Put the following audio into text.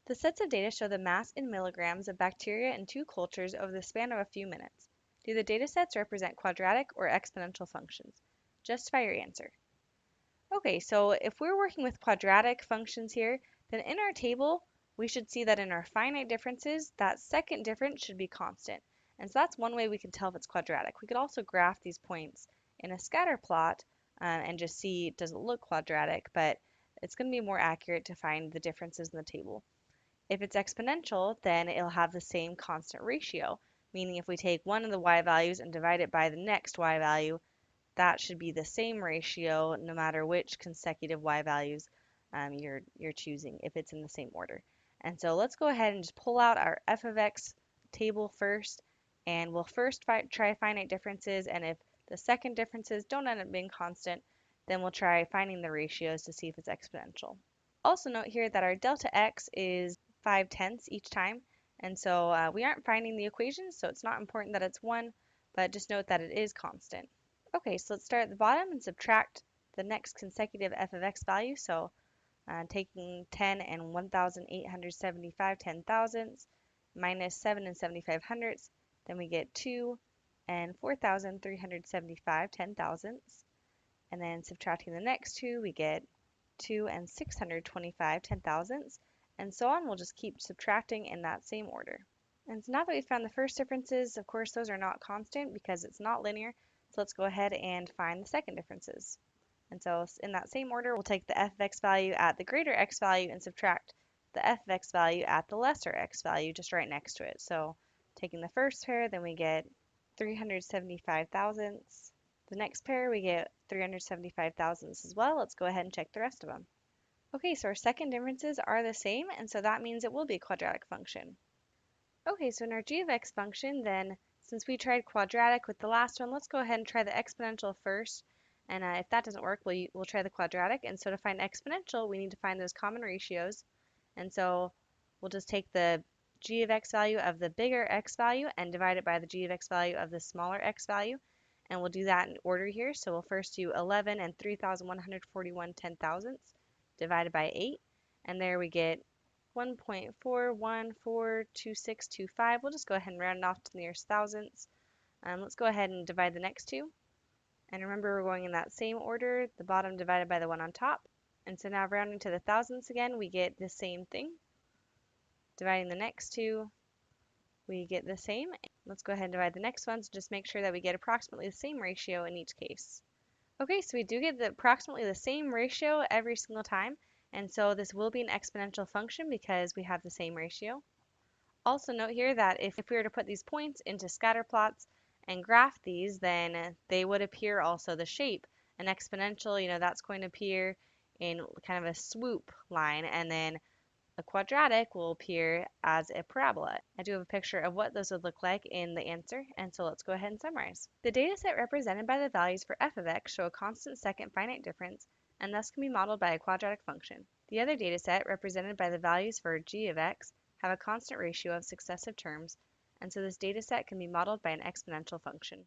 The sets of data show the mass in milligrams of bacteria in two cultures over the span of a few minutes. Do the data sets represent quadratic or exponential functions? Justify your answer. Okay, so if we're working with quadratic functions here, then in our table, we should see that in our finite differences, that second difference should be constant. And so that's one way we can tell if it's quadratic. We could also graph these points in a scatter plot and just see, does it look quadratic, but it's going to be more accurate to find the differences in the table. If it's exponential, then it'll have the same constant ratio, meaning if we take one of the y values and divide it by the next y value, that should be the same ratio no matter which consecutive y values you're choosing, if it's in the same order. And so let's go ahead and just pull out our f of x table first, and we'll first try finite differences, and if the second differences don't end up being constant, then we'll try finding the ratios to see if it's exponential. Also note here that our delta x is 5/10 each time, and so we aren't finding the equation, so it's not important that it's 1, but just note that it is constant. Okay, so let's start at the bottom and subtract the next consecutive f of x value. So taking 10 and 1,875 10,000ths minus 7 and 75 hundredths, then we get 2 and 4,375 10,000ths. And then subtracting the next two, we get 2 and 625 10,000ths, and so on. We'll just keep subtracting in that same order. And so now that we've found the first differences, of course, those are not constant because it's not linear. So let's go ahead and find the second differences. And so in that same order, we'll take the f of x value at the greater x value and subtract the f of x value at the lesser x value just right next to it. So taking the first pair, then we get 375 thousandths. The next pair, we get 375 thousandths as well. Let's go ahead and check the rest of them. Okay, so our second differences are the same, and so that means it will be a quadratic function. Okay, so in our g of x function, then since we tried quadratic with the last one, let's go ahead and try the exponential first. And if that doesn't work, we'll try the quadratic. And so to find exponential, we need to find those common ratios. And so we'll just take the g of x value of the bigger x value and divide it by the g of x value of the smaller x value. And we'll do that in order here. So we'll first do 11 and 3,141 10,000ths divided by 8. And there we get 1.414625. We'll just go ahead and round it off to the nearest thousandths. Let's go ahead and divide the next two. And remember, we're going in that same order, the bottom divided by the one on top. And so now rounding to the thousandths again, we get the same thing. Dividing the next two, we get the same. Let's go ahead and divide the next ones. Just make sure that we get approximately the same ratio in each case. Okay, so we do get approximately the same ratio every single time. And so this will be an exponential function because we have the same ratio. Also note here that if we were to put these points into scatter plots and graph these, then they would appear also the shape. An exponential, that's going to appear in kind of a swoop line, and then a quadratic will appear as a parabola. I do have a picture of what those would look like in the answer, and so let's go ahead and summarize. The data set represented by the values for f of x show a constant second finite difference, and thus can be modeled by a quadratic function. The other data set, represented by the values for g of x, have a constant ratio of successive terms, and so this data set can be modeled by an exponential function.